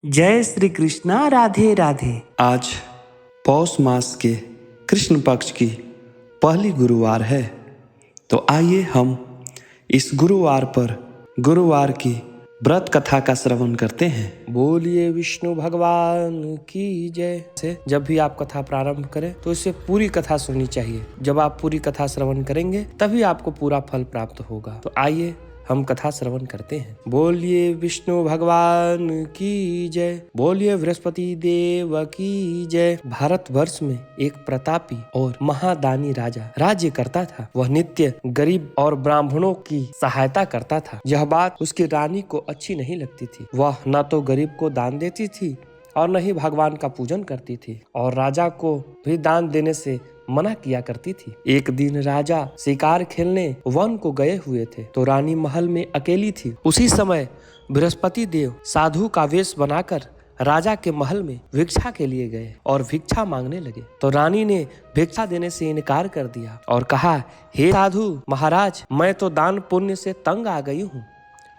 जय श्री कृष्णा। राधे राधे। आज पौष मास के कृष्ण पक्ष की पहली गुरुवार है, तो आइए हम इस गुरुवार पर गुरुवार की व्रत कथा का श्रवण करते हैं। बोलिए विष्णु भगवान की जय। से जब भी आप कथा प्रारंभ करें तो इसे पूरी कथा सुननी चाहिए। जब आप पूरी कथा श्रवण करेंगे तभी आपको पूरा फल प्राप्त होगा। तो आइए हम कथा श्रवण करते हैं। बोलिए विष्णु भगवान की जय। बोलिए बृहस्पति देव की जय। भारतवर्ष में एक प्रतापी और महादानी राजा राज्य करता था। वह नित्य गरीब और ब्राह्मणों की सहायता करता था। यह बात उसकी रानी को अच्छी नहीं लगती थी। वह न तो गरीब को दान देती थी और न ही भगवान का पूजन करती थी, और राजा को भी दान देने से मना किया करती थी। एक दिन राजा शिकार खेलने वन को गए हुए थे, तो रानी महल में अकेली थी। उसी समय बृहस्पति देव साधु का वेश बनाकर राजा के महल में भिक्षा के लिए गए और भिक्षा मांगने लगे। तो रानी ने भिक्षा देने से इनकार कर दिया और कहा, हे साधु महाराज, मैं तो दान पुण्य से तंग आ गई हूँ।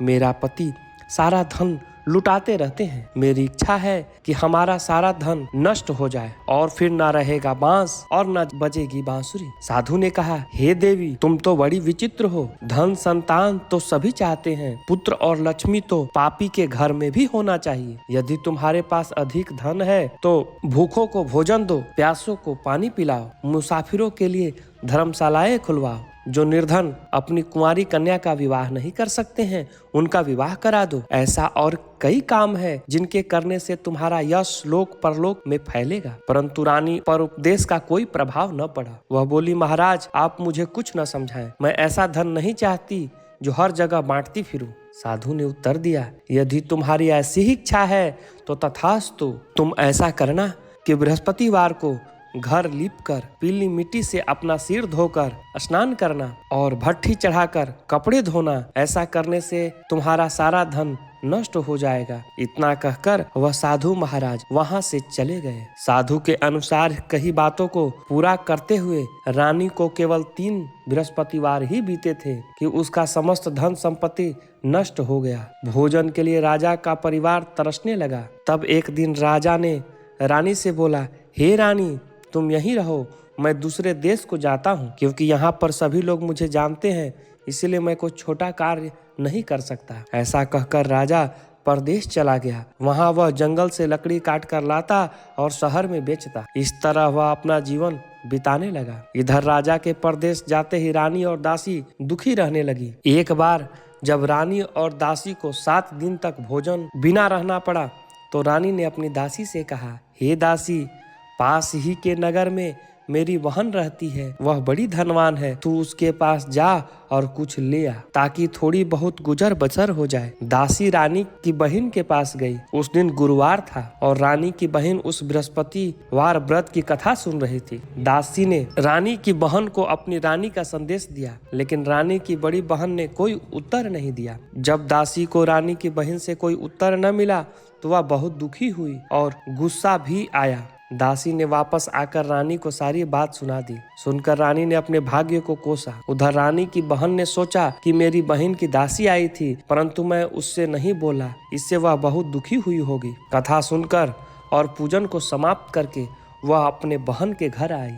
मेरा पति सारा धन लुटाते रहते हैं। मेरी इच्छा है कि हमारा सारा धन नष्ट हो जाए और फिर न रहेगा बांस और न बजेगी बांसुरी। साधु ने कहा, हे देवी, तुम तो बड़ी विचित्र हो। धन संतान तो सभी चाहते हैं, पुत्र और लक्ष्मी तो पापी के घर में भी होना चाहिए। यदि तुम्हारे पास अधिक धन है तो भूखों को भोजन दो, प्यासों को पानी पिलाओ, मुसाफिरों के लिए धर्मशालाएं खुलवाओ। जो निर्धन अपनी कुंवारी कन्या का विवाह नहीं कर सकते हैं, उनका विवाह करा दो। ऐसा और कई काम है जिनके करने से तुम्हारा यश लोक परलोक में फैलेगा। परंतु रानी पर उपदेश का कोई प्रभाव न पड़ा। वह बोली, महाराज, आप मुझे कुछ न समझाएं। मैं ऐसा धन नहीं चाहती जो हर जगह बांटती फिरूं। साधु ने उत्तर दिया, यदि तुम्हारी ऐसी ही इच्छा है तो तथास्तु। तुम ऐसा करना कि बृहस्पतिवार को घर लीपकर पीली मिट्टी से अपना सिर धोकर स्नान करना और भट्ठी चढ़ाकर कपड़े धोना। ऐसा करने से तुम्हारा सारा धन नष्ट हो जाएगा। इतना कहकर वह साधु महाराज वहां से चले गए। साधु के अनुसार कई बातों को पूरा करते हुए रानी को केवल 3 बृहस्पतिवार ही बीते थे कि उसका समस्त धन संपत्ति नष्ट हो गया। भोजन के लिए राजा का परिवार तरसने लगा। तब एक दिन राजा ने रानी से बोला, हे रानी, तुम यहीं रहो, मैं दूसरे देश को जाता हूँ, क्योंकि यहाँ पर सभी लोग मुझे जानते हैं, इसलिए मैं कोई छोटा कार्य नहीं कर सकता। ऐसा कहकर राजा परदेश चला गया। वहाँ वह जंगल से लकड़ी काट कर लाता और शहर में बेचता। इस तरह वह अपना जीवन बिताने लगा। इधर राजा के परदेश जाते ही रानी और दासी दुखी रहने लगी। एक बार जब रानी और दासी को 7 दिन तक भोजन बिना रहना पड़ा, तो रानी ने अपनी दासी से कहा, हे दासी, पास ही के नगर में मेरी बहन रहती है, वह बड़ी धनवान है। तू उसके पास जा और कुछ ले आ, ताकि थोड़ी बहुत गुजर बसर हो जाए। दासी रानी की बहन के पास गई। उस दिन गुरुवार था और रानी की बहन उस बृहस्पतिवार व्रत की कथा सुन रही थी। दासी ने रानी की बहन को अपनी रानी का संदेश दिया, लेकिन रानी की बड़ी बहन ने कोई उत्तर नहीं दिया। जब दासी को रानी की बहन से कोई उत्तर न मिला तो वह बहुत दुखी हुई और गुस्सा भी आया। दासी ने वापस आकर रानी को सारी बात सुना दी। सुनकर रानी ने अपने भाग्य को कोसा। उधर रानी की बहन ने सोचा कि मेरी बहन की दासी आई थी, परंतु मैं उससे नहीं बोला, इससे वह बहुत दुखी हुई होगी। कथा सुनकर और पूजन को समाप्त करके वह अपने बहन के घर आई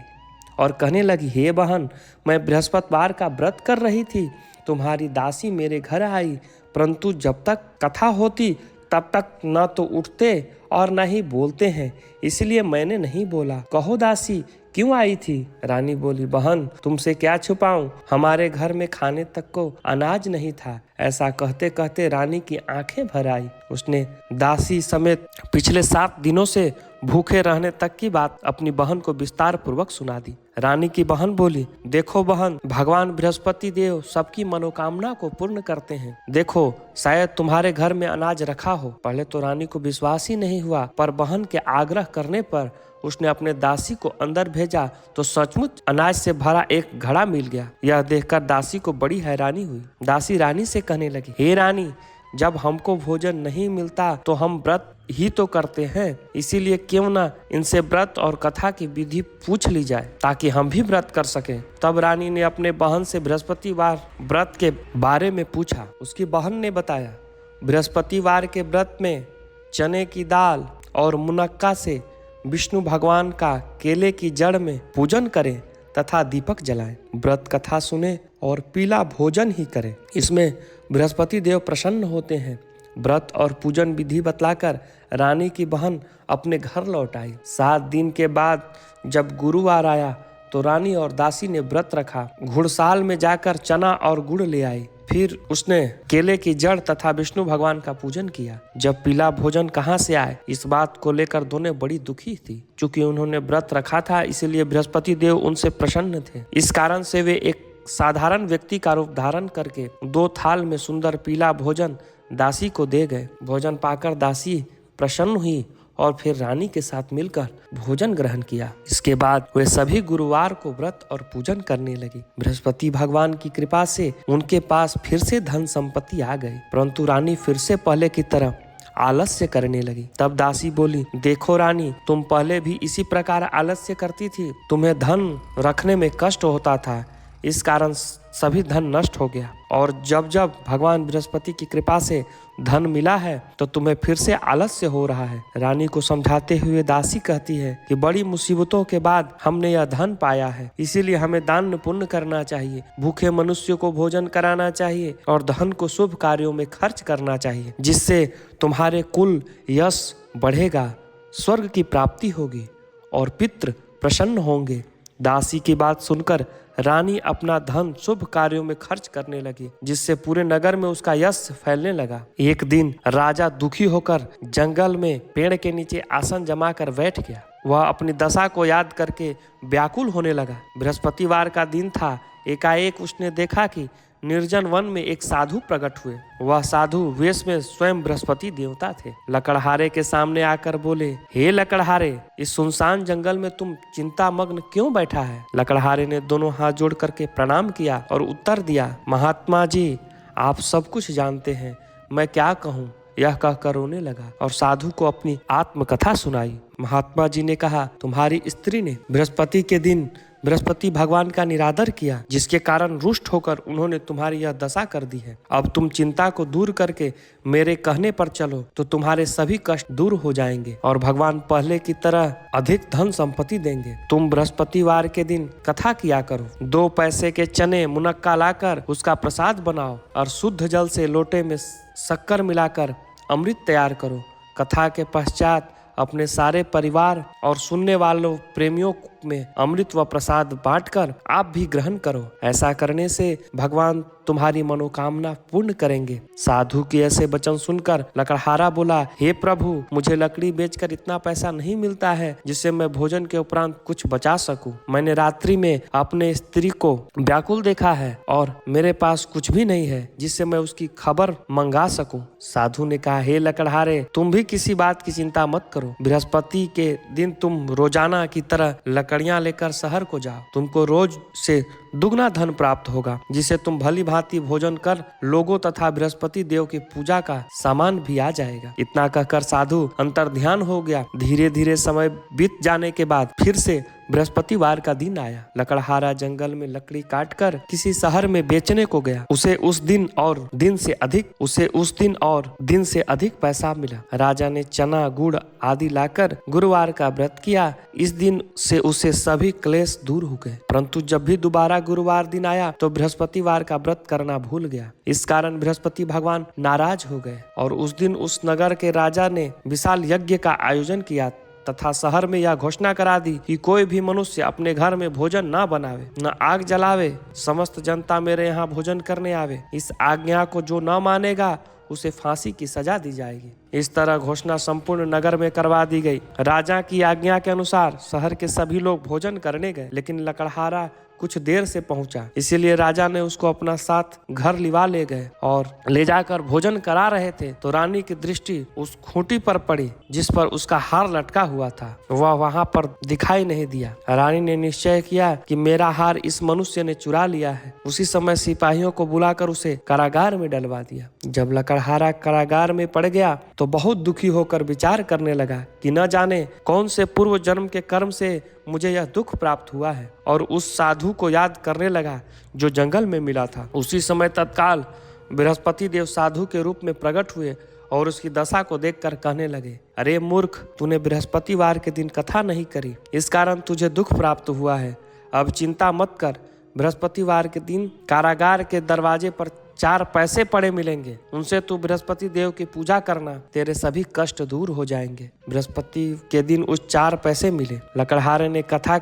और कहने लगी, हे बहन, मैं बृहस्पतिवार का व्रत कर रही थी, तुम्हारी दासी मेरे घर आई, परंतु जब तक कथा होती तब तक न तो उठते और न ही बोलते हैं, इसलिए मैंने नहीं बोला। कहो दासी, क्यों आई थी? रानी बोली, बहन, तुमसे क्या छुपाऊं, हमारे घर में खाने तक को अनाज नहीं था। ऐसा कहते कहते रानी की आंखें भर आई। उसने दासी समेत पिछले 7 दिनों से भूखे रहने तक की बात अपनी बहन को विस्तार पूर्वक सुना दी। रानी की बहन बोली, देखो बहन, भगवान बृहस्पति देव सबकी मनोकामना को पूर्ण करते हैं। देखो, शायद तुम्हारे घर में अनाज रखा हो। पहले तो रानी को विश्वास ही नहीं हुआ, पर बहन के आग्रह करने पर उसने अपने दासी को अंदर भेजा तो सचमुच अनाज से भरा एक घड़ा मिल गया। यह देखकर दासी को बड़ी हैरानी हुई। दासी रानी से कहने लगी, हे रानी, जब हमको भोजन नहीं मिलता तो हम व्रत ही तो करते हैं, इसीलिए क्यों ना इनसे व्रत और कथा की विधि पूछ ली जाए, ताकि हम भी व्रत कर सकें। तब रानी ने अपने बहन से बृहस्पतिवार व्रत के बारे में पूछा। उसकी बहन ने बताया, बृहस्पतिवार के व्रत में चने की दाल और मुनक्का से विष्णु भगवान का केले की जड़ में पूजन करें तथा दीपक जलाएं, व्रत कथा सुने और पीला भोजन ही करें। इसमें बृहस्पति देव प्रसन्न होते हैं। व्रत और पूजन विधि बतलाकर रानी की बहन अपने घर लौट आई। 7 दिन के बाद जब गुरुवार आया तो रानी और दासी ने व्रत रखा। घुड़साल में जाकर चना और गुड़ ले आई। फिर उसने केले की जड़ तथा विष्णु भगवान का पूजन किया। जब पीला भोजन कहाँ से आए, इस बात को लेकर दोनों बड़ी दुखी थी। चूंकि उन्होंने व्रत रखा था, इसलिए बृहस्पति देव उनसे प्रसन्न थे। इस कारण से वे एक साधारण व्यक्ति का रूप धारण करके 2 थाल में सुंदर पीला भोजन दासी को दे गए। भोजन पाकर दासी प्रसन्न हुई और फिर रानी के साथ मिलकर भोजन ग्रहण किया। इसके बाद वे सभी गुरुवार को व्रत और पूजन करने लगी। बृहस्पति भगवान की कृपा से उनके पास फिर से धन संपत्ति आ गई, परंतु रानी फिर से पहले की तरह आलस्य करने लगी। तब दासी बोली, देखो रानी, तुम पहले भी इसी प्रकार आलस्य करती थी। तुम्हें धन रखने में कष्ट होता था, इस कारण सभी धन नष्ट हो गया। और जब जब भगवान बृहस्पति की कृपा से धन मिला है तो तुम्हें फिर से आलस्य हो रहा है। रानी को समझाते हुए दासी कहती है कि बड़ी मुसीबतों के बाद हमने यह धन पाया है, इसीलिए हमें दान पुण्य करना चाहिए, भूखे मनुष्य को भोजन कराना चाहिए और धन को शुभ कार्यों में खर्च करना चाहिए, जिससे तुम्हारे कुल यश बढ़ेगा, स्वर्ग की प्राप्ति होगी और पितृ प्रसन्न होंगे। दासी की बात सुनकर रानी अपना धन शुभ कार्यों में खर्च करने लगी, जिससे पूरे नगर में उसका यश फैलने लगा। एक दिन राजा दुखी होकर जंगल में पेड़ के नीचे आसन जमाकर बैठ गया। वह अपनी दशा को याद करके व्याकुल होने लगा। बृहस्पतिवार का दिन था। एकाएक उसने देखा कि निर्जन वन में एक साधु प्रकट हुए। वह साधु वेश में स्वयं बृहस्पति देवता थे। लकड़हारे के सामने आकर बोले, हे लकड़हारे, इस सुनसान जंगल में तुम चिंता मग्न क्यों बैठा है? लकड़हारे ने दोनों हाथ जोड़ करके प्रणाम किया और उत्तर दिया, महात्मा जी, आप सब कुछ जानते हैं, मैं क्या कहूँ? यह कहकर रोने लगा और साधु को अपनी आत्मकथा सुनाई। महात्मा जी ने कहा, तुम्हारी स्त्री ने बृहस्पति के दिन बृहस्पति भगवान का निरादर किया, जिसके कारण रुष्ट होकर उन्होंने तुम्हारी यह दशा कर दी है। अब तुम चिंता को दूर करके मेरे कहने पर चलो तो तुम्हारे सभी कष्ट दूर हो जाएंगे और भगवान पहले की तरह अधिक धन संपत्ति देंगे। तुम बृहस्पतिवार के दिन कथा किया करो। 2 पैसे के चने मुनक्का लाकर उसका प्रसाद बनाओ और शुद्ध जल से लोटे में शक्कर मिलाकर अमृत तैयार करो। कथा के पश्चात अपने सारे परिवार और सुनने वालों प्रेमियों में अमृत व प्रसाद बांटकर आप भी ग्रहण करो। ऐसा करने से भगवान तुम्हारी मनोकामना पूर्ण करेंगे। साधु के ऐसे वचन सुनकर लकड़हारा बोला, हे प्रभु, मुझे लकड़ी बेचकर इतना पैसा नहीं मिलता है जिससे मैं भोजन के उपरांत कुछ बचा सकूं। मैंने रात्रि में अपने स्त्री को व्याकुल देखा है और मेरे पास कुछ भी नहीं है जिससे मैं उसकी खबर मंगा सकूं। साधु ने कहा, हे लकड़हारे, तुम भी किसी बात की चिंता मत करो। बृहस्पति के दिन तुम रोजाना की तरह लकड़ियां लेकर शहर को जाओ। तुमको रोज से दुगना धन प्राप्त होगा, जिसे तुम भली भांति भोजन कर लोगों तथा बृहस्पति देव की पूजा का सामान भी आ जाएगा। इतना कहकर साधु अंतर्ध्यान हो गया। धीरे धीरे समय बीत जाने के बाद फिर से बृहस्पतिवार का दिन आया। लकड़हारा जंगल में लकड़ी काटकर किसी शहर में बेचने को गया। उसे उस दिन और दिन से अधिक पैसा मिला। राजा ने चना गुड़ आदि लाकर गुरुवार का व्रत किया। इस दिन से उसे सभी क्लेश दूर हो गए। परंतु जब भी दोबारा गुरुवार दिन आया तो बृहस्पतिवार का व्रत करना भूल गया। इस कारण बृहस्पति भगवान नाराज हो गए और उस दिन उस नगर के राजा ने विशाल यज्ञ का आयोजन किया तथा शहर में यह घोषणा करा दी कि कोई भी मनुष्य अपने घर में भोजन न बनावे, न आग जलावे, समस्त जनता मेरे यहाँ भोजन करने आवे। इस आज्ञा को जो न मानेगा उसे फांसी की सजा दी जाएगी। इस तरह घोषणा संपूर्ण नगर में करवा दी गई। राजा की आज्ञा के अनुसार शहर के सभी लोग भोजन करने गए, लेकिन लकड़हारा कुछ देर से पहुंचा, इसीलिए राजा ने उसको अपना साथ घर लिवा ले गए और ले जाकर भोजन करा रहे थे तो रानी की दृष्टि उस खूंटी पर पड़ी जिस पर उसका हार लटका हुआ था। वह वहां पर दिखाई नहीं दिया। रानी ने निश्चय किया कि मेरा हार इस मनुष्य ने चुरा लिया है। उसी समय सिपाहियों को बुलाकर उसे कारागार में डलवा दिया। जब लकड़हारा कारागार में पड़ गया तो बहुत दुखी होकर विचार करने लगा कि न जाने कौन से पूर्व जन्म के कर्म से मुझे यह दुख प्राप्त हुआ है, और उस साधु को याद करने लगा जो जंगल में मिला था। उसी समय तत्काल बृहस्पति देव साधु के रूप में प्रकट हुए और उसकी दशा को देखकर कहने लगे, अरे मूर्ख, तूने बृहस्पतिवार के दिन कथा नहीं करी, इस कारण तुझे दुख प्राप्त हुआ है। अब चिंता मत कर, बृहस्पतिवार के दिन कारागार के दरवाजे पर 4 पैसे पड़े मिलेंगे, उनसे तू बृहस्पति देव की पूजा करना, तेरे सभी कष्ट दूर हो जाएंगे। बृहस्पति के दिन उस 4 पैसे मिले। लकड़हारे ने कथा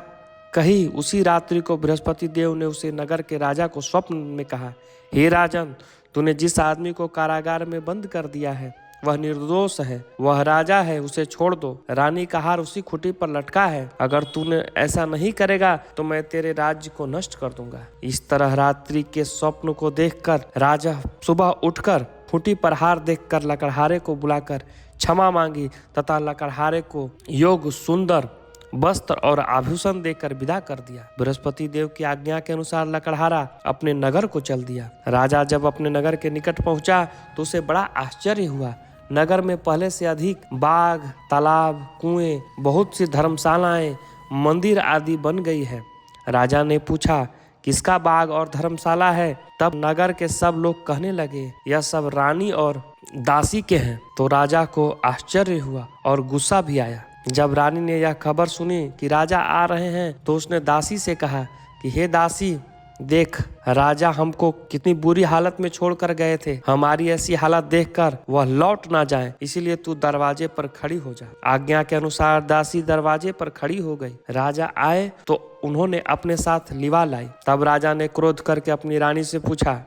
कही। उसी रात्रि को बृहस्पति देव ने उसे नगर के राजा को स्वप्न में कहा, हे राजन, तूने जिस आदमी को कारागार में बंद कर दिया है वह निर्दोष है, वह राजा है, उसे छोड़ दो। रानी का हार उसी खूंटी पर लटका है, अगर तूने ऐसा नहीं करेगा तो मैं तेरे राज्य को नष्ट कर दूंगा। इस तरह रात्रि के स्वप्न को देखकर राजा सुबह उठकर खूंटी पर हार देखकर लकड़हारे को बुलाकर क्षमा मांगी तथा लकड़हारे को योग्य सुंदर वस्त्र और आभूषण देकर विदा कर दिया। बृहस्पति देव की आज्ञा के अनुसार लकड़हारा अपने नगर को चल दिया। राजा जब अपने नगर के निकट पहुंचा तो उसे बड़ा आश्चर्य हुआ। नगर में पहले से अधिक बाग, तालाब, कुएं, बहुत सी धर्मशालाएं, मंदिर आदि बन गई है। राजा ने पूछा, किसका बाग और धर्मशाला है? तब नगर के सब लोग कहने लगे, यह सब रानी और दासी के हैं। तो राजा को आश्चर्य हुआ और गुस्सा भी आया। जब रानी ने यह खबर सुनी कि राजा आ रहे हैं तो उसने दासी से कहा कि हे दासी, देख, राजा हमको कितनी बुरी हालत में छोड़कर गए थे। हमारी ऐसी हालत देखकर वह लौट ना जाए, इसीलिए तू दरवाजे पर खड़ी हो जा। आज्ञा के अनुसार दासी दरवाजे पर खड़ी हो गई। राजा आए तो उन्होंने अपने साथ लिवा लाई। तब राजा ने क्रोध करके अपनी रानी से पूछा,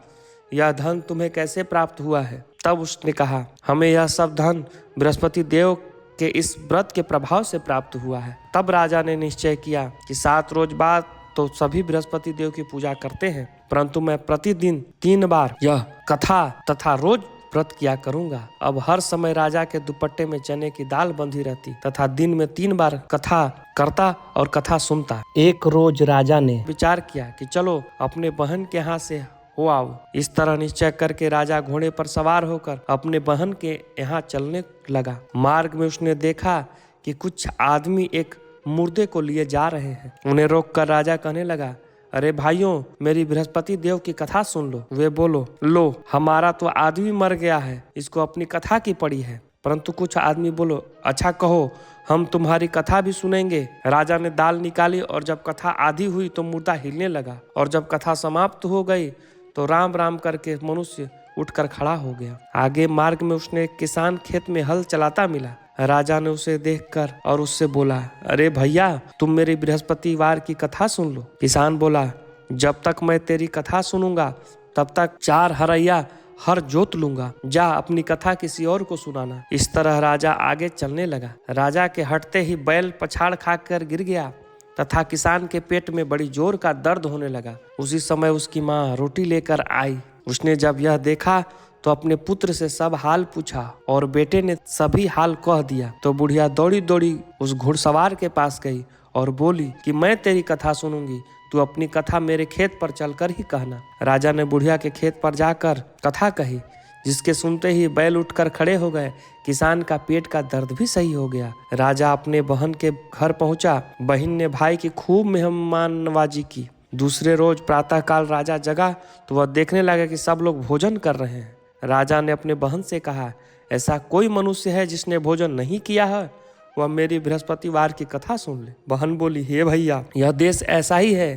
यह धन तुम्हें कैसे प्राप्त हुआ है? तब उसने कहा, हमें यह सब धन बृहस्पति देव के इस व्रत के प्रभाव से प्राप्त हुआ है। तब राजा ने निश्चय किया कि 7 रोज बाद तो सभी बृहस्पति देव की पूजा करते हैं, परंतु मैं प्रतिदिन 3 बार यह कथा तथा रोज व्रत किया करूंगा। अब हर समय राजा के दुपट्टे में चने की दाल बंधी रहती तथा दिन में 3 बार कथा करता और कथा सुनता। एक रोज राजा ने विचार किया कि चलो अपने बहन के यहाँ से हो आओ। इस तरह निश्चय करके राजा घोड़े पर सवार होकर अपने बहन के यहाँ चलने लगा। मार्ग में उसने देखा कि कुछ आदमी एक मुर्दे को लिए जा रहे हैं। उन्हें रोककर राजा कहने लगा, अरे भाइयों, मेरी बृहस्पति देव की कथा सुन लो। वे बोलो, लो, हमारा तो आदमी मर गया है, इसको अपनी कथा की पड़ी है। परंतु कुछ आदमी बोलो, अच्छा कहो, हम तुम्हारी कथा भी सुनेंगे। राजा ने दाल निकाली और जब कथा आधी हुई तो मुर्दा हिलने लगा, और जब कथा समाप्त हो गई तो राम राम करके मनुष्य उठकर खड़ा हो गया। आगे मार्ग में उसने एक किसान खेत में हल चलाता मिला। राजा ने उसे देखकर और उससे बोला, अरे भैया, तुम मेरी बृहस्पतिवार की कथा सुन लो। किसान बोला, जब तक मैं तेरी कथा सुनूंगा तब तक 4 हरैया हर जोत लूंगा। जा अपनी कथा किसी और को सुनाना। इस तरह राजा आगे चलने लगा। राजा के हटते ही बैल पछाड़ खाकर गिर गया तथा किसान के पेट में बड़ी जोर का दर्द होने लगा। उसी समय उसकी माँ रोटी लेकर आई। उसने जब यह देखा तो अपने पुत्र से सब हाल पूछा और बेटे ने सभी हाल कह दिया। तो बुढ़िया दौड़ी दौड़ी उस घुड़सवार के पास गई और बोली कि मैं तेरी कथा सुनूंगी, तू अपनी कथा मेरे खेत पर चलकर ही कहना। राजा ने बुढ़िया के खेत पर जाकर कथा कही, जिसके सुनते ही बैल उठकर खड़े हो गए। किसान का पेट का दर्द भी सही हो गया। राजा अपने बहन के घर पहुंचा। बहन ने भाई की खूब मेहमान नवाजी की। दूसरे रोज प्रातःकाल राजा जगा तो वह देखने लगा कि सब लोग भोजन कर रहे हैं। राजा ने अपने बहन से कहा, ऐसा कोई मनुष्य है जिसने भोजन नहीं किया है? वह मेरी बृहस्पतिवार की कथा सुन ले। बहन बोली, हे भैया, यह देश ऐसा ही है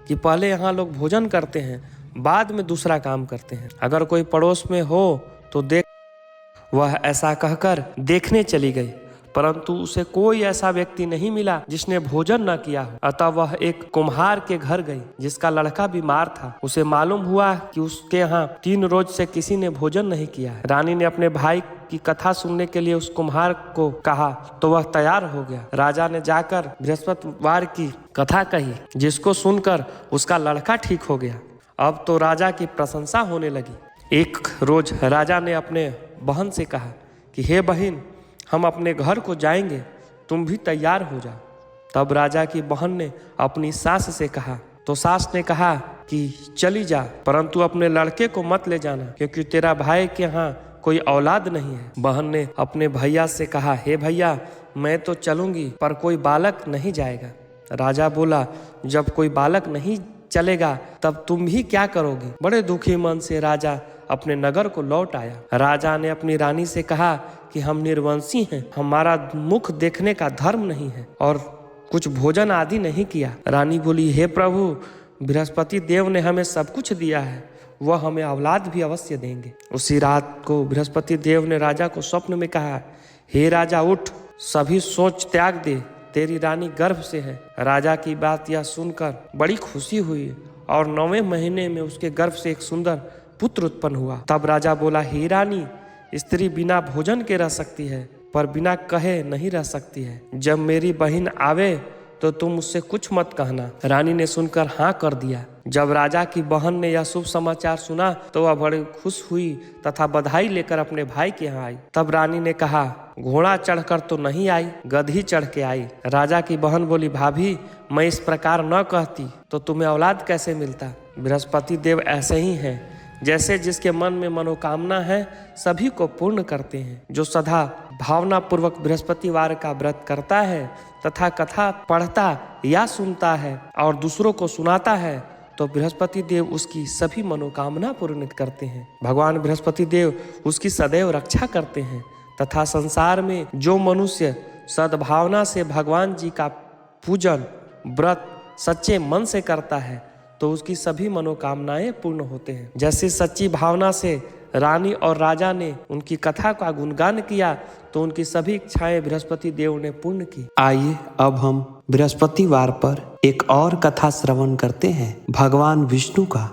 कि पहले यहाँ लोग भोजन करते हैं, बाद में दूसरा काम करते हैं। अगर कोई पड़ोस में हो तो देख। वह ऐसा कहकर देखने चली गई, परंतु उसे कोई ऐसा व्यक्ति नहीं मिला जिसने भोजन न किया हो। अतः वह एक कुम्हार के घर गई जिसका लड़का बीमार था। उसे मालूम हुआ कि उसके यहाँ 3 रोज से किसी ने भोजन नहीं किया है। रानी ने अपने भाई की कथा सुनने के लिए उस कुम्हार को कहा तो वह तैयार हो गया। राजा ने जाकर बृहस्पतिवार की कथा कही, जिसको सुनकर उसका लड़का ठीक हो गया। अब तो राजा की प्रशंसा होने लगी। एक रोज राजा ने अपने बहन से कहा कि हे बहन, हम अपने घर को जाएंगे, तुम भी तैयार हो जा। तब राजा की बहन ने अपनी सास से कहा तो सास ने कहा कि चली जा, परंतु अपने लड़के को मत ले जाना, क्योंकि तेरा भाई के यहाँ कोई औलाद नहीं है। बहन ने अपने भैया से कहा, हे भैया, मैं तो चलूंगी पर कोई बालक नहीं जाएगा। राजा बोला, जब कोई बालक नहीं चलेगा तब तुम ही क्या करोगे? बड़े दुखी मन से राजा अपने नगर को लौट आया। राजा ने अपनी रानी से कहा कि हम निर्वंशी हैं, हमारा मुख देखने का धर्म नहीं है और कुछ भोजन आदि नहीं किया। रानी बोली, हे प्रभु, बृहस्पति देव ने हमें सब कुछ दिया है, वह हमें औलाद भी अवश्य देंगे। उसी रात को बृहस्पति देव ने राजा को स्वप्न में कहा, हे राजा उठ, सभी सोच त्याग दे, तेरी रानी गर्भ से है। राजा की बात यह सुनकर बड़ी खुशी हुई और 9वें महीने में उसके गर्भ से एक सुंदर पुत्र उत्पन्न हुआ। तब राजा बोला, हे रानी, स्त्री बिना भोजन के रह सकती है पर बिना कहे नहीं रह सकती है। जब मेरी बहन आवे तो तुम उससे कुछ मत कहना। रानी ने सुनकर हाँ कर दिया। जब राजा की बहन ने यह शुभ समाचार सुना तो वह बड़ी खुश हुई तथा बधाई लेकर अपने भाई के यहाँ आई। तब रानी ने कहा, घोड़ा चढ़कर तो नहीं आई, गधी चढ़ के आई। राजा की बहन बोली, भाभी, मैं इस प्रकार न कहती तो तुम्हें औलाद कैसे मिलता। बृहस्पति देव ऐसे ही हैं, जैसे जिसके मन में मनोकामना है सभी को पूर्ण करते हैं। जो सदा भावना पूर्वक बृहस्पतिवार का व्रत करता है तथा कथा पढ़ता या सुनता है और दूसरों को सुनाता है तो बृहस्पति देव उसकी सभी मनोकामना पूर्ण करते हैं। भगवान बृहस्पति देव उसकी सदैव रक्षा करते हैं तथा संसार में जो मनुष्य सद्भावना से भगवान जी का पूजन व्रत सच्चे मन से करता है तो उसकी सभी मनोकामनाएं पूर्ण होते हैं। जैसे सच्ची भावना से रानी और राजा ने उनकी कथा का गुणगान किया तो उनकी सभी इच्छाएं बृहस्पति देव ने पूर्ण की। आइए अब हम बृहस्पतिवार पर एक और कथा श्रवण करते हैं भगवान विष्णु का।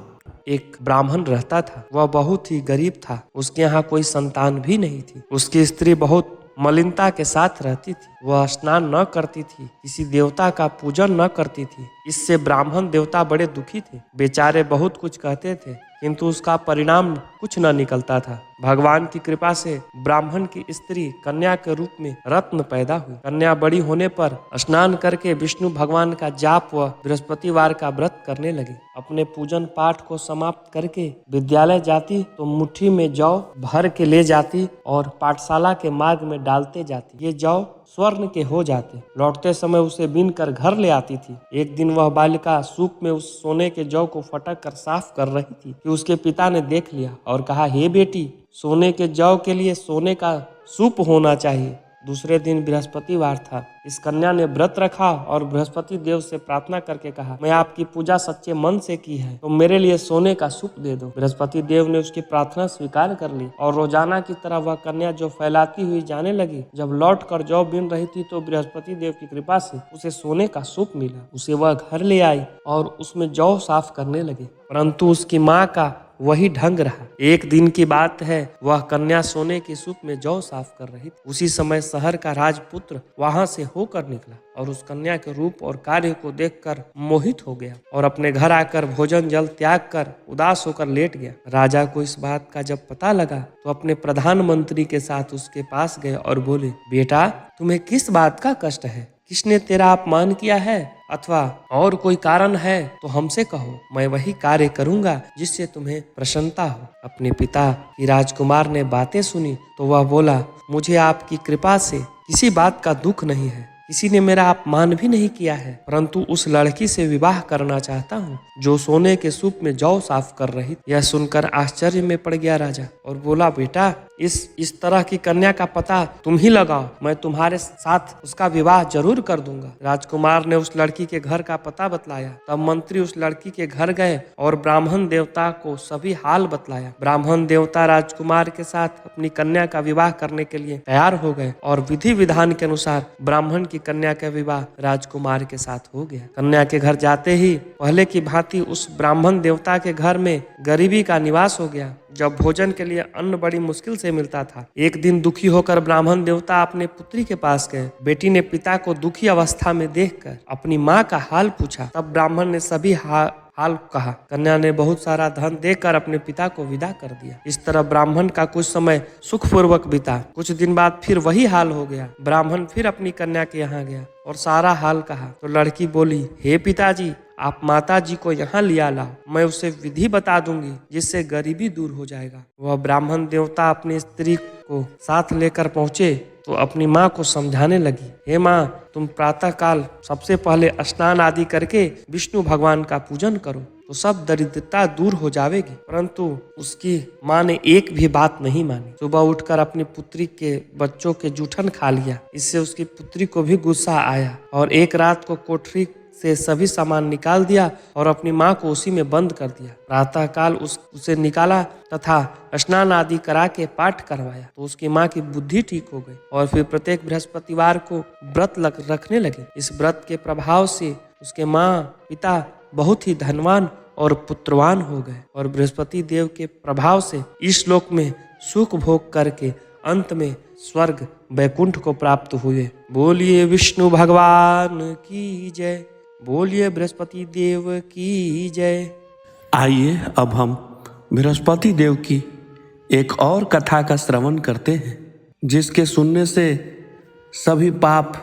एक ब्राह्मण रहता था, वह बहुत ही गरीब था, उसके यहाँ कोई संतान भी नहीं थी। उसकी स्त्री बहुत मलिनता के साथ रहती थी, वह स्नान न करती थी, किसी देवता का पूजन न करती थी। इससे ब्राह्मण देवता बड़े दुखी थे, बेचारे बहुत कुछ कहते थे किंतु उसका परिणाम कुछ न निकलता था। भगवान की कृपा से ब्राह्मण की स्त्री कन्या के रूप में रत्न पैदा हुई। कन्या बड़ी होने पर स्नान करके विष्णु भगवान का जाप व बृहस्पतिवार का व्रत करने लगी। अपने पूजन पाठ को समाप्त करके विद्यालय जाती तो मुट्ठी में जौ भर के ले जाती और पाठशाला के मार्ग में डालते जाती। ये जौ स्वर्ण के हो जाते। लौटते समय उसे बीन कर घर ले आती थी। एक दिन वह बालिका सूप में उस सोने के जौ को फटक कर साफ कर रही थी कि उसके पिता ने देख लिया और कहा, हे बेटी, सोने के जौ के लिए सोने का सूप होना चाहिए। दूसरे दिन बृहस्पतिवार था। इस कन्या ने व्रत रखा और बृहस्पति देव से प्रार्थना करके कहा, मैं आपकी पूजा सच्चे मन से की है तो मेरे लिए सोने का सूप दे दो। बृहस्पति देव ने उसकी प्रार्थना स्वीकार कर ली और रोजाना की तरह वह कन्या जौ फैलाती हुई जाने लगी। जब लौट कर जौ बीन रही थी तो बृहस्पति देव की कृपा से उसे सोने का सूप मिला। उसे वह घर ले आई और उसमें जौ साफ करने लगी, परंतु उसकी माँ का वही ढंग रहा। एक दिन की बात है, वह कन्या सोने की सूप में जौ साफ कर रही थी। उसी समय शहर का राजपुत्र वहां से होकर निकला और उस कन्या के रूप और कार्य को देखकर मोहित हो गया और अपने घर आकर भोजन जल त्याग कर उदास होकर लेट गया। राजा को इस बात का जब पता लगा तो अपने प्रधानमंत्री के साथ उसके पास गए और बोले, बेटा, तुम्हें किस बात का कष्ट है? किसने तेरा अपमान किया है अथवा और कोई कारण है तो हमसे कहो, मैं वही कार्य करूंगा जिससे तुम्हें प्रसन्नता हो। अपने पिता की राजकुमार ने बातें सुनी तो वह बोला, मुझे आपकी कृपा से किसी बात का दुख नहीं है, किसी ने मेरा अपमान भी नहीं किया है, परंतु उस लड़की से विवाह करना चाहता हूँ जो सोने के सूप में जौ साफ कर रही। यह सुनकर आश्चर्य में पड़ गया राजा और बोला, बेटा, इस तरह की कन्या का पता तुम ही लगाओ, मैं तुम्हारे साथ उसका विवाह जरूर कर दूंगा। राजकुमार ने उस लड़की के घर का पता बतलाया। तब मंत्री उस लड़की के घर गए और ब्राह्मण देवता को सभी हाल बतलाया। ब्राह्मण देवता राजकुमार के साथ अपनी कन्या का विवाह करने के लिए तैयार हो गए और विधि विधान के अनुसार ब्राह्मण की कन्या का विवाह राजकुमार के साथ हो गया। कन्या के घर जाते ही पहले की भांति उस ब्राह्मण देवता के घर में गरीबी का निवास हो गया। जब भोजन के लिए अन्न बड़ी मुश्किल से मिलता था। एक दिन दुखी होकर ब्राह्मण देवता अपने पुत्री के पास गए। बेटी ने पिता को दुखी अवस्था में देखकर अपनी माँ का हाल पूछा। तब ब्राह्मण ने सभी हाल कहा। कन्या ने बहुत सारा धन देकर अपने पिता को विदा कर दिया। इस तरह ब्राह्मण का कुछ समय सुखपूर्वक बीता। कुछ दिन बाद फिर वही हाल हो गया। ब्राह्मण फिर अपनी कन्या के यहाँ गया और सारा हाल कहा तो लड़की बोली, हे पिताजी, आप माता जी को यहाँ लिया लाओ, मैं उसे विधि बता दूंगी जिससे गरीबी दूर हो जाएगा। वह ब्राह्मण देवता अपनी स्त्री को साथ लेकर पहुँचे तो अपनी माँ को समझाने लगी, हे माँ, तुम प्रातः काल सबसे पहले स्नान आदि करके विष्णु भगवान का पूजन करो तो सब दरिद्रता दूर हो जाएगी। परंतु उसकी माँ ने एक भी बात नहीं मानी। सुबह उठकर अपनी पुत्री के बच्चों के जूठन खा लिया। इससे उसकी पुत्री को भी गुस्सा आया और एक रात को कोठरी से सभी सामान निकाल दिया और अपनी माँ को उसी में बंद कर दिया। प्रातःकाल उसे निकाला तथा स्नान आदि करा के पाठ करवाया तो उसकी माँ की बुद्धि ठीक हो गई और फिर प्रत्येक बृहस्पतिवार को व्रत रखने लगे। इस व्रत के प्रभाव से उसके माँ पिता बहुत ही धनवान और पुत्रवान हो गए और बृहस्पति देव के प्रभाव से इस लोक में सुख भोग करके अंत में स्वर्ग वैकुंठ को प्राप्त हुए। बोलिए विष्णु भगवान की जय, बोलिए बृहस्पति देव की जय। आइए अब हम बृहस्पति देव की एक और कथा का श्रवण करते हैं, जिसके सुनने से सभी पाप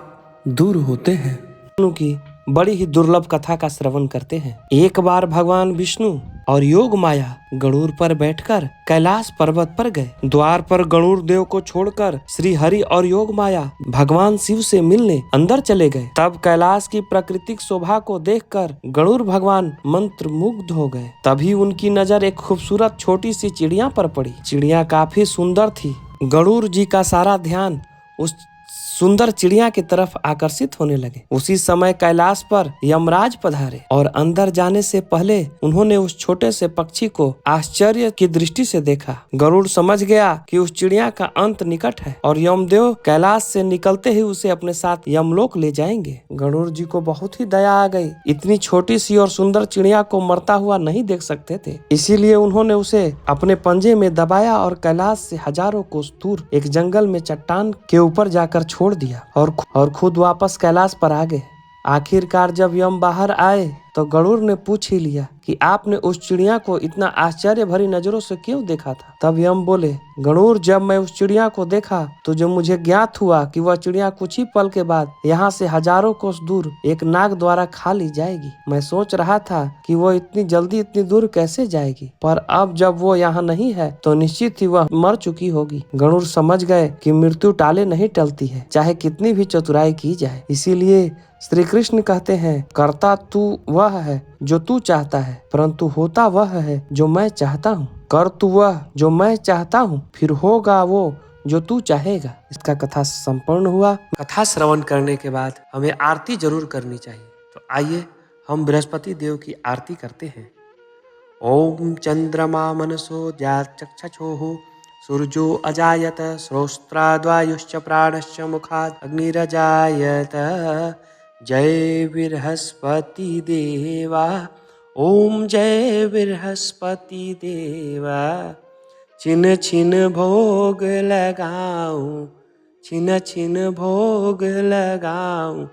दूर होते हैं। विष्णु की बड़ी ही दुर्लभ कथा का श्रवण करते हैं। एक बार भगवान विष्णु और योग माया गरुड़ पर बैठकर कैलाश पर्वत पर गए। द्वार पर गरुड़ देव को छोड़कर श्री हरि और योग माया भगवान शिव से मिलने अंदर चले गए। तब कैलाश की प्राकृतिक शोभा को देखकर गरुड़ भगवान मंत्र मुग्ध हो गए। तभी उनकी नजर एक खूबसूरत छोटी सी चिड़िया पर पड़ी। चिड़िया काफी सुंदर थी। गरुड़ जी का सारा ध्यान उस सुंदर चिड़िया की तरफ आकर्षित होने लगे। उसी समय कैलाश पर यमराज पधारे और अंदर जाने से पहले उन्होंने उस छोटे से पक्षी को आश्चर्य की दृष्टि से देखा। गरुड़ समझ गया कि उस चिड़िया का अंत निकट है और यमदेव कैलाश से निकलते ही उसे अपने साथ यमलोक ले जाएंगे। गरुड़ जी को बहुत ही दया आ गई। इतनी छोटी सी और सुंदर चिड़िया को मरता हुआ नहीं देख सकते थे, इसीलिए उन्होंने उसे अपने पंजे में दबाया और कैलाश से हजारों कोस दूर एक जंगल में चट्टान के ऊपर जाकर छोड़ दिया और खुद वापस कैलाश पर आ गए। आखिरकार जब यम बाहर आए तो गरुड़ ने पूछ ही लिया कि आपने उस चिड़िया को इतना आश्चर्य भरी नजरों से क्यों देखा था। तब यम बोले, गरुड़, जब मैं उस चिड़िया को देखा तो जो मुझे ज्ञात हुआ कि वह चिड़िया कुछ ही पल के बाद यहाँ से हजारों कोस दूर एक नाग द्वारा खा ली जाएगी। मैं सोच रहा था कि वो इतनी जल्दी इतनी दूर कैसे जाएगी, पर अब जब वो यहाँ नहीं है तो निश्चित ही वह मर चुकी होगी। गरुड़ समझ गए कि मृत्यु टाले नहीं टलती है, चाहे कितनी भी चतुराई की जाए। इसीलिए श्री कृष्ण कहते हैं, करता तू वह है जो तू चाहता है, परंतु होता वह है जो मैं चाहता हूँ। कर तू वह जो मैं चाहता हूँ, फिर होगा वो जो तू चाहेगा। इसका कथा संपूर्ण हुआ। कथा श्रवण करने के बाद हमें आरती जरूर करनी चाहिए। तो आइए हम बृहस्पति देव की आरती करते हैं। ओम चंद्रमा मनसो जाचक्षुः सूर्यो अजायत श्रोत्राद्वायुश्च प्राणश्च मुखात् अग्निरजायत। जय बृहस्पति देवा, ओम जय बृहस्पति देवा। छिन छिन भोग लगाऊं, छिन छिन भोग लगाऊं,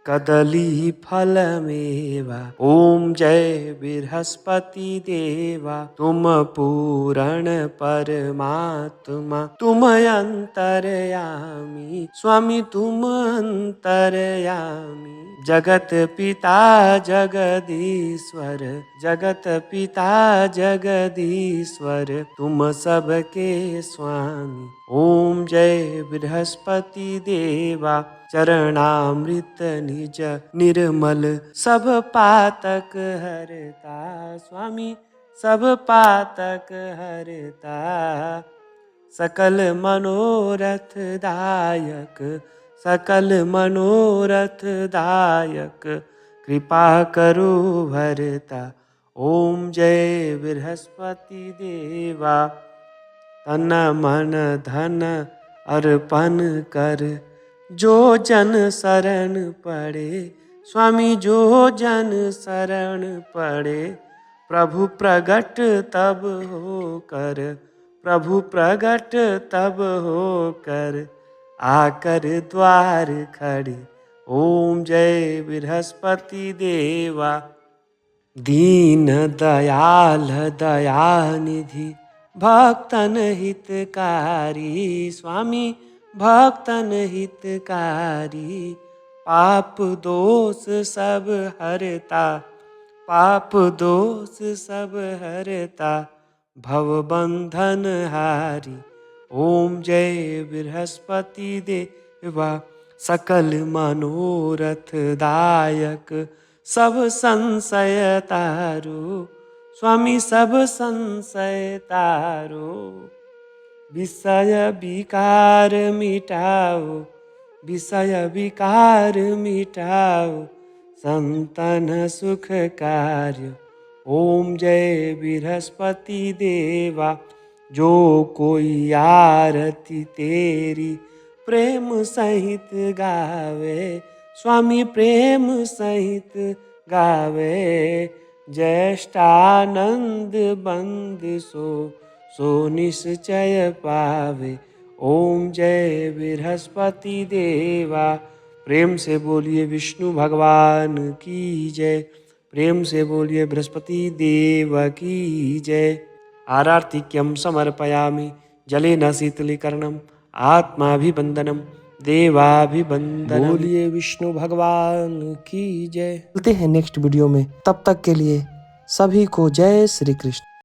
कदली फल मेवा। ओम जय बृहस्पति देवा, तुम पूरण परमात्मा, तुम अंतर्यामी स्वामी, तुम अंतर्यामी। जगत पिता जगदीश्वर, जगत पिता जगदीश्वर, तुम सबके स्वामी। ओम जय बृहस्पति देवा, चरणामृत निज निर्मल, सब पातक हरता स्वामी, सब पातक हरता। सकल मनोरथ दायक, सकल मनोरथ दायक, कृपा करो भरता। ओम जय बृहस्पति देवा, तन मन धन अर्पण कर, जो जन शरण पड़े स्वामी, जो जन शरण पड़े। प्रभु प्रगट तब हो कर, प्रभु प्रगट तब हो कर, आकर द्वार खड़े। ओम जय बृहस्पति देवा, दीन दयाल दयानिधि, भक्तन हितकारी स्वामी, भक्तन हितकारी। पाप दोष सब हरता, पाप दोष सब हरता, भव बंधन हारी। ओम जय बृहस्पति देवा, सकल मनोरथ दायक, सब संशय तारो, स्वामी सब संशय तारो। विषय विकार मिटाओ, विषय विकार मिटाओ, संतन सुख कार्य। ओम जय बृहस्पति देवा, जो कोई आरती तेरी प्रेम सहित गावे, स्वामी प्रेम सहित गावे। ज्येष्ठानंद बंद सो निश्चय पावे। ओम जय बृहस्पति देवा। प्रेम से बोलिए विष्णु भगवान की जय, प्रेम से बोलिए बृहस्पति देव की जय। आरार्तिक्यम समर्पयामि जलेन शीतलीकरणम आत्माभिवंदनम देवाभिवंदनम। बोलिए विष्णु भगवान की जय। मिलते हैं नेक्स्ट वीडियो में, तब तक के लिए सभी को जय श्री कृष्ण।